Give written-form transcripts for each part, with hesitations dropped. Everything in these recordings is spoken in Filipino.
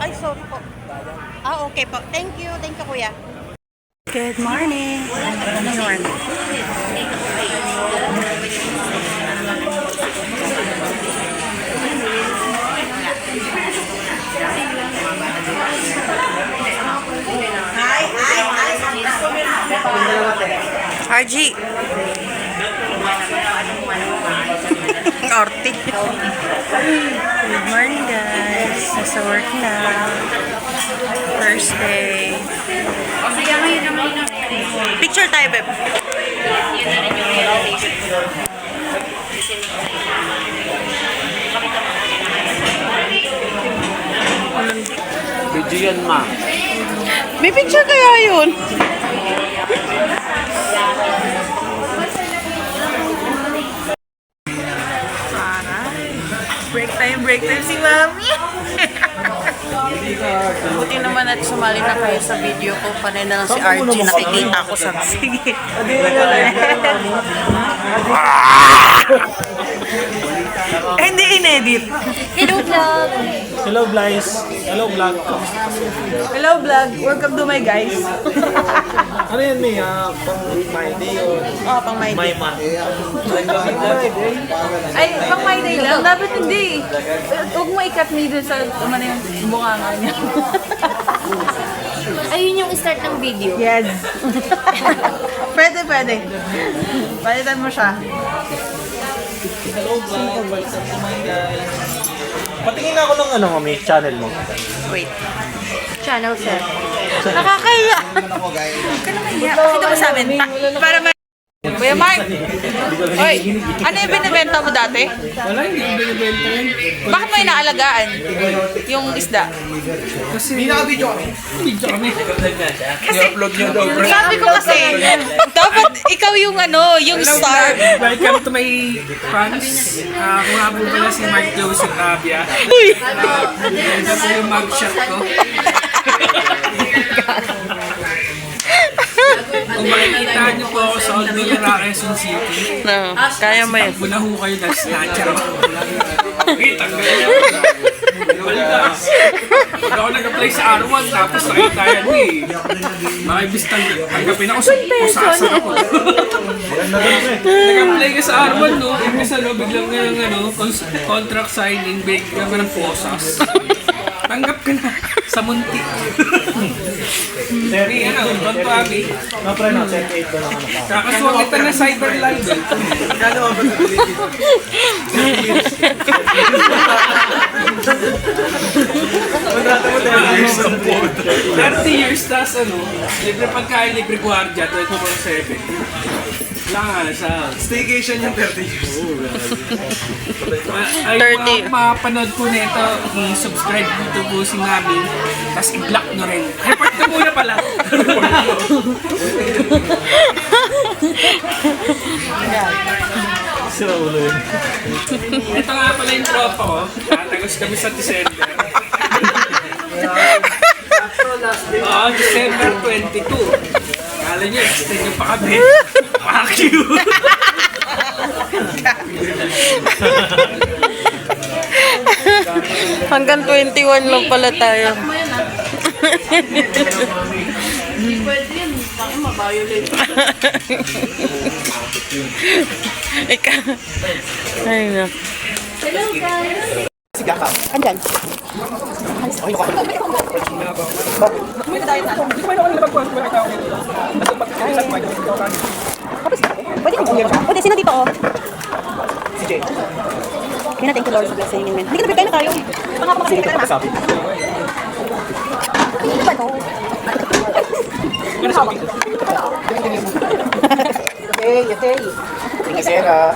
Ay, sorry po. Okay po. Thank you. Thank you, kuya. Good morning. Good morning. RG. Orti. Good morning, guys. Nasa work na. Thursday. Picture tayo, babe. Video yan, ma. May picture kaya yun? Break time si Mami. Buti naman at sumali na kayo sa video ko. Panay na lang si RG. Nakikita ko sa... Sige. Hindi in-edit. Hello, vlog! Hello, Blaze. Hello, vlog. Hello vlog. Welcome to my guys. Ano yan, May? Pang my day or Pang my my day. month? Ay, pang my day lang. Dapat hindi. Huwag mo ikat me dun sa ano yung mukha nga niya. Ayun yung start ng video. Yes. Pwede. Palitan mo siya. Hello, vlog. Welcome to my guys. Patingin ako ng ano, Mami, channel mo. Wait. Channel set. Nakakaya. Huwag ka naman ya. Pakita mo sa amin. Para ma... Kuya Mark! Oy, ano yung binibenta mo dati? Wala, hindi ko binibenta yun. Bakit mo inaalagaan? Yung isda? Kasi... Hindi naka-video kami. Video kami. I-upload nyo daw. Sabi ko kasi, dapat ikaw yung ano, yung star. Welcome to my fans. Kung nga po pala si Mark Joseph Abia. Ito po yung mugshot ko. Kung makikita niyo po ako sa Old Millera, Quezon City, No, kaya mo yun. bunaho kayo dahil snatcher ako. Kita ko yan. Balda. Pag ako nag-apply sa R1, tapos nakita yan eh. Makibis tanggapin ako sa pusasan ako. Nag-apply ka sa R1, no? Ibig sa loob, biglang nga ng contract signing, biglang ka ng posas. Tanggap ka na sa munti. Hey, ano, Tonto Abi. No, pre, no. Set 8 ko lang ano pa. Kakasuwag kita na cyber live. Kano ba sa paligid? 30 years tas ano, libre pagkain, libre gwardiya, 24/7. Lang sa Staycation yung 30 years. ay 30. mapanood po nito, i-subscribe dito po si Mami, tapos i-block nyo rin. Report ka muna pala. Sira ulo yun. Ito nga pala yung tropa ko, tatagos kami sa December. December 22. Kala nyo, extend nyo pa kami. Fuck you! Hanggang 21 lang pala tayo. Ikaw. Ay, no. Hello, guys! Andyan. Pwede, sino dito oh? Si Jay. Kaya na, thank you Lord sa blessing. Amen. Hindi ka na, kayo na tayo. Sige ka pa sabi. Ano ba to? Yatay. Sige, Sarah.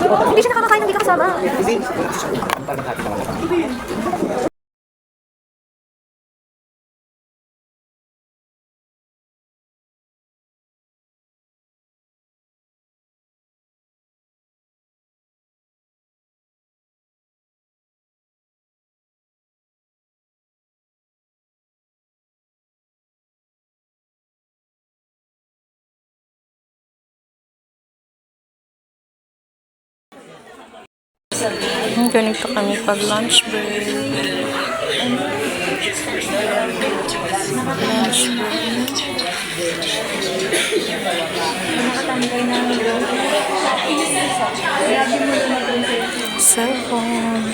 Hindi siya nakakakain, hindi ka kasama. Busy. Parang hati naman. Ganito kami pag lunch break. Cellphone.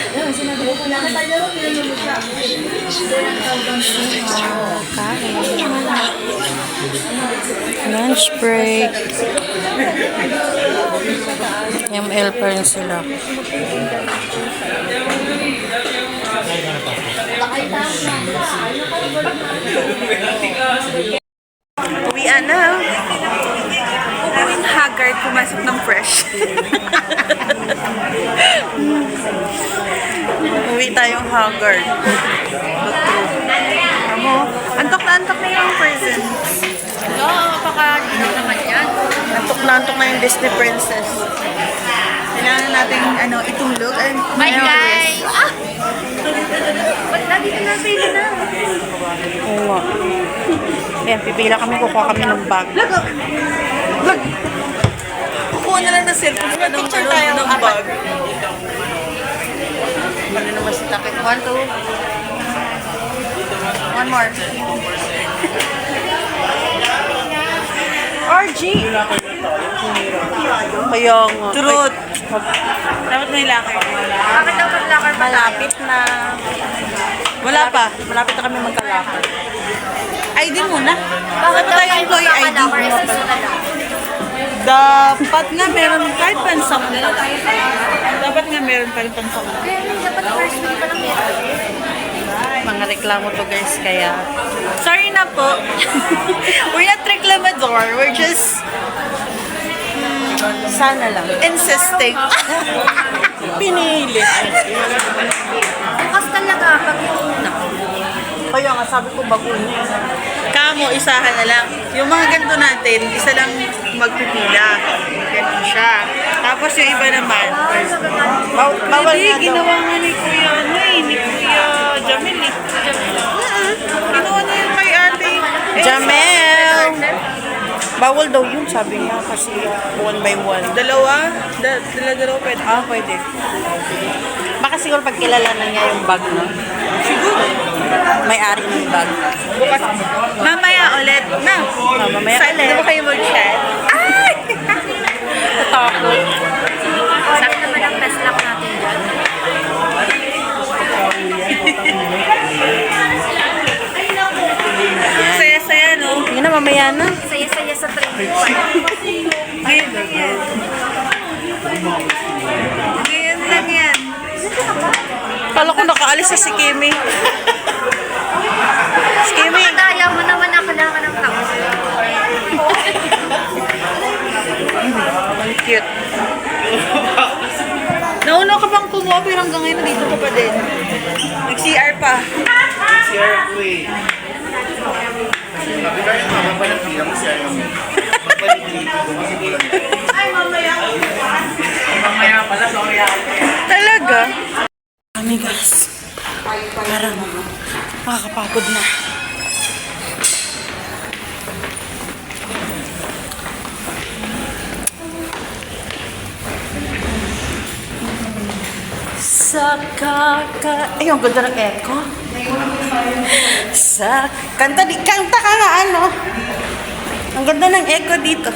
Lunch break. ML pa rin sila. Uwian na. Uuwing haggard, pumasok ng fresh. Uwi tayong haggard. Amo, antok na yung present. Oo, napaka-linaw naman yan. Antok na yung Disney princess. Kailangan natin itulog. Bye guys! Ah! Ba't nandito na sila na? Oo nga. Ayan, pipila kami, kukuha kami ng bag. Vlog! Kukuha na lang ng cellphone ka ng bag. Ano naman si Takit? 1, 2. One more. RG! Kaya nga. Truth! Dapat may lakar. Bakit daw maglakar Malapit na. Wala pa. Malapit na kami magkalakar. ID muna. Bakit daw tayo employee ID? Dapat nga meron kahit pansam na. Dapat nga meron pa rin pansam na. Pero dapat first week pa lang meron. Mga reklamo to guys, kaya sorry na po. We're not reclamador. We're just sana lang insisting. Pinilit. Bukas talaga pag una. Kaya nga sabi ko baguhin. Kamo, isahan na lang. Yung mga ganito natin, isa lang magpipila. Ganun siya. Tapos yung iba naman, bawal Hindi, nga daw. ginawa nga ni Kuya, ni Kuya Jamil eh. Ginawa na yung kay ate. Jamel! Bawal daw yun, sabi niya, kasi 1 by 1. Dalawa pwede. Ah, pwede. Baka siguro pag kilalanan niya yung bag, no? Siguro. May-ari ng bag. Bukas. Mamaya ulit. Na. Mamaya ulit. Saan kayo mag-chat? Ay! Natakot. Sabi naman ang best luck natin dyan. Saya-saya, no? Yun na, mamaya na. Saya-saya sa training park. Ngayon lang yan. Ngayon lang yan. Kala ko nakaalis na si Kimi. Si Kimi. Nakadaya mo naman ako lang ka ng tao. Ang cute. Nauna ka pang kumuha pero hanggang ngayon dito ka pa din. Nag-CR pa. CR ko eh. Sabi ka yung mababa ng pila mo CR kami. Pagbalik dito, gumasimulan. Ay, mamaya. Mamaya pala, sorry ako. Talaga? Kami guys. Parang makakapagod na. Ay, ang ganda ng echo. Kanta ka nga, ano? Ang ganda ng echo dito.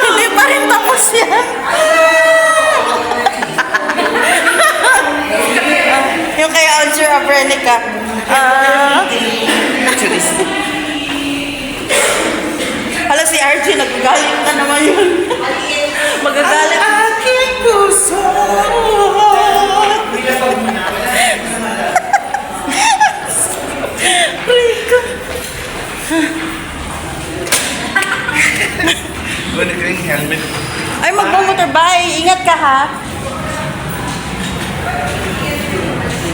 Hindi pa rin tapos yan. Yung kay Alger Abrenica. Hala si RJ, nagagalit na naman yun. Magagalit. Aking puso. Rico. Gano'n ka yung helmet. Ay, magmamotorbike. Ingat ka, ha?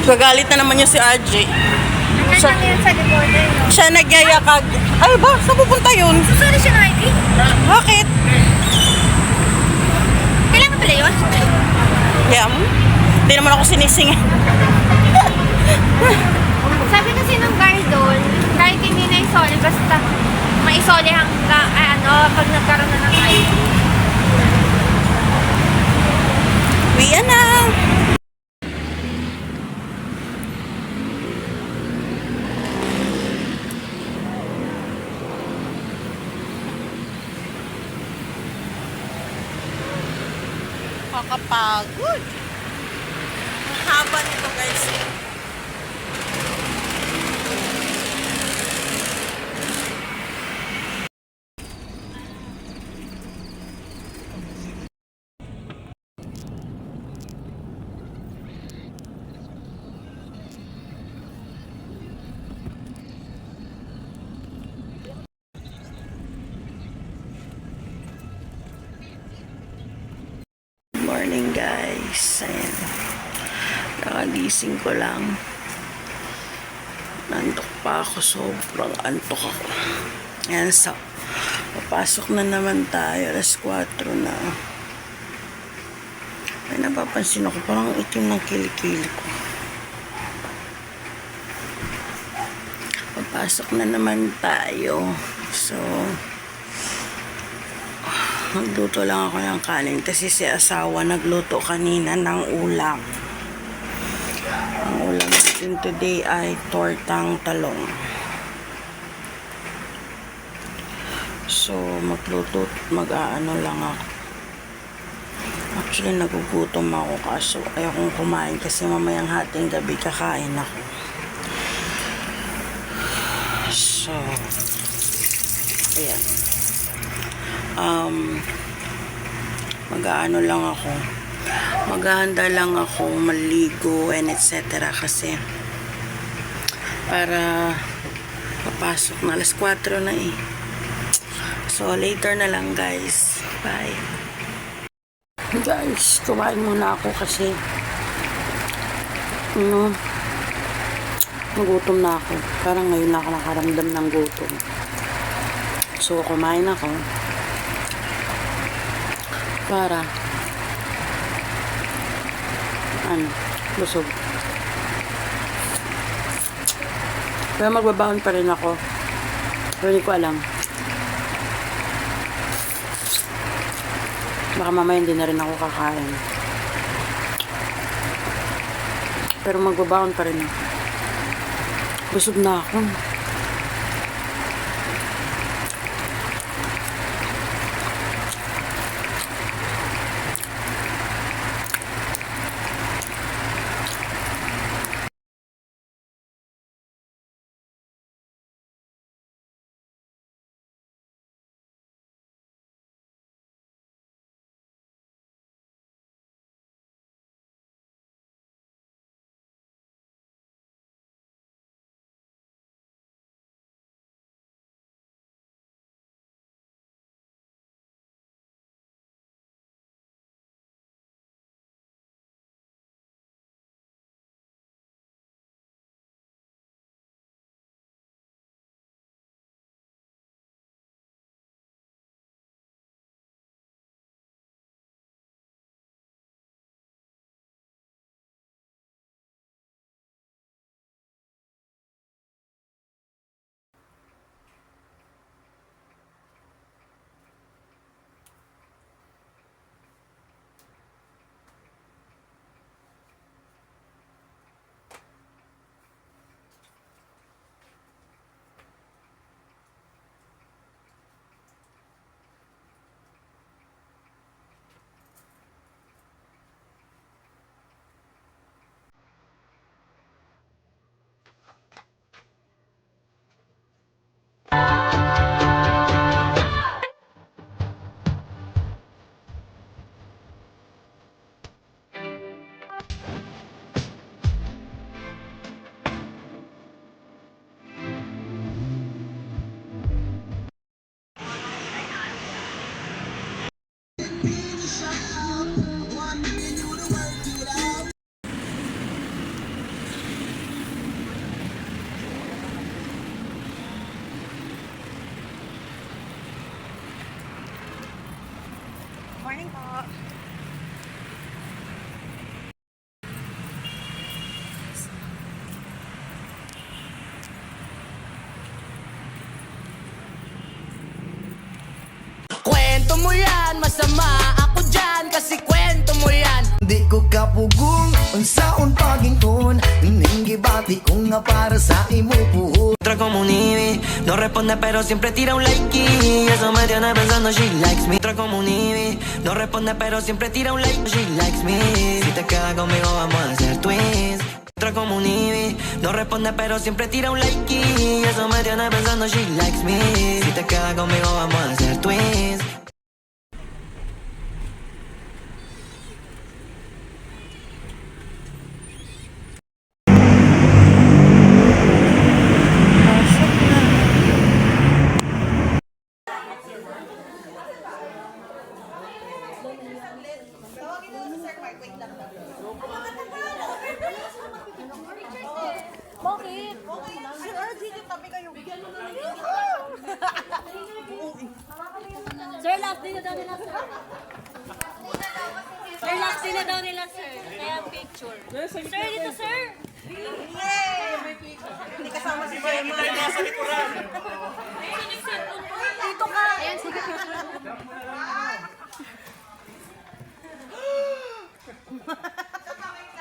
Gagalit na naman yung si RJ. Nandiyan na yun sa recorder, no? Siya nagyayakag. Ay ba? Saan pupunta yun? Susuri siya ng ID? Bakit? Kailangan pala yun? Yeah, hindi naman ako sinising. Sabi kasi ng guard doon, kahit hindi na isole, basta maisole hanggang, pag nagkaroon na ng ID. Uwian na! Kakapagod. Ang haba nito guys. Morning guys. Ayan. Nakagising ko lang. Nantok pa ako. Sobrang antok ako. Ayan, so papasok na naman tayo. Alas 4 na. Ay, napapansin ako. Parang itim ng kilikili ko. Papasok na naman tayo. So magluto lang ako ng kanin kasi si asawa nagluto kanina ng ulam. Ang ulam natin today ay tortang talong. So mag-aano lang ako. Actually nagugutom ako kaso ayaw kong kumain kasi mamayang hating gabi kakain ako. So ayan. Mag-aano lang ako, maghahanda lang ako, maligo and etc. kasi para papasok na. Alas 4 na eh. So later na lang guys. Bye. Guys, kumain muna ako kasi nagutom na ako. Parang ngayon na ako nakaramdam ng gutom. So kumain ako para busog. Pero magbabaon pa rin ako. Pero hindi ko alam. Baka mamaya hindi na rin ako kakain. Pero magbabaon pa rin ako. Busog na ako. Morning po. Kwento mo yan, masama ako dyan kasi kwento mo yan. di ko kapugong unsaon pagingkon ning gibati ko nga para sa imo puhon. Otra como nieve, no responde pero siempre tira un like y eso me tiene pensando she likes me. Otra como nieve, no responde pero siempre tira un like, she likes me. Si te quedas conmigo vamos a hacer twins. Otra como nieve, no responde pero siempre tira un like y eso me tiene pensando she likes me. Si te quedas conmigo vamos a hacer twins. Bakit? Sir RG, tabi kayo. Bigyan mo na Sir, last din na daw nila, sir. Sir, last din na daw nila, sir. Kaya picture. Sir, dito, sir. Hindi kasama si Gemma. Nasa likuran. Dito ka. Ayan, sige.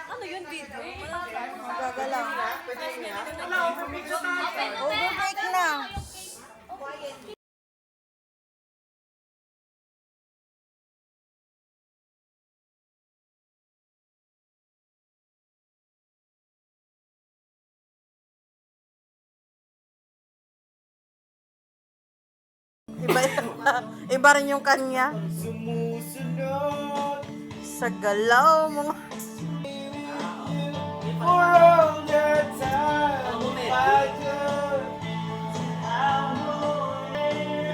Ano yun, video? Gagalaw. Overbreak na. Iba rin yung kanya. Sa galaw mo.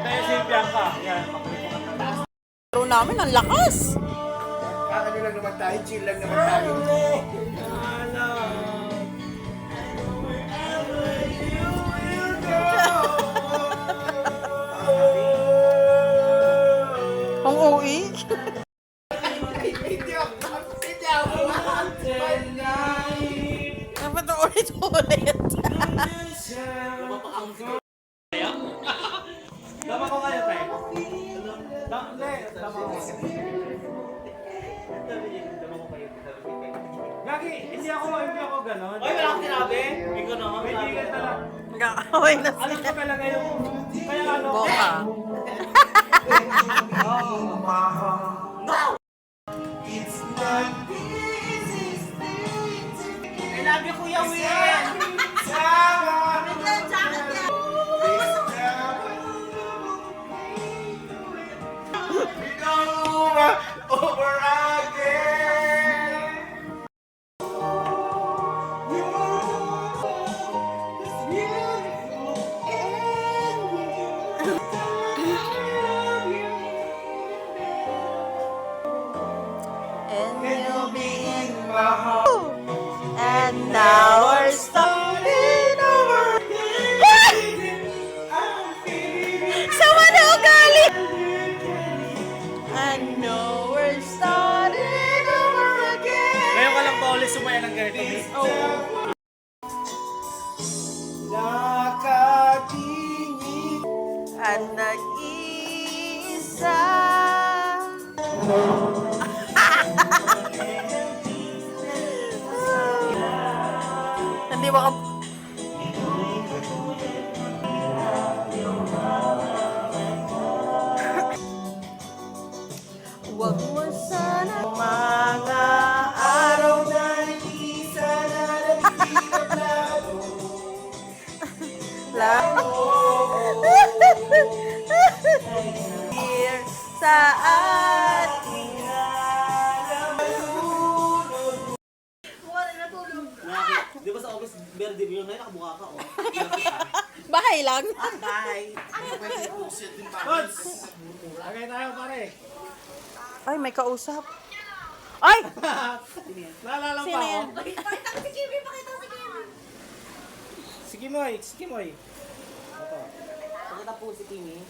Tayo si Bianca. Yan, makulit ko ka. Pero namin, ang lakas. Ano lang naman tayo, chill lang naman tayo. Ang uwi. Dapat na ulit-ulit. Tama ko kayo, tayo. Tama ko. Gagi, hindi ako ganon. Oy, wala kang sinabi. Hindi ko naman. Kaibigan na lang. Nag-aaway na Alam sila. ko talaga yung... Kaya ano? Boka. I love you, Kuya Will! Over again. And you'll be in my heart. And now we're starting over. Sama na ugali. I know we're starting over again. Ngayon ka lang ba ulit sumaya ng ganito, Miss? Nakatingin. At nag-iisa. Hindi ba ka... Huwag mo sana mga araw na Isa na nagigilap lalo. lang. Here sa ating Di ba sa August birthday mo yun? Ngayon nakabuka ka, oh. bahay lang. Tods! Lagay tayo, pare. Ay, may kausap. Ay! Naalala pa Sino ako. yan? Sige, Moy. Sige, Moy. Pakita po si Kimi.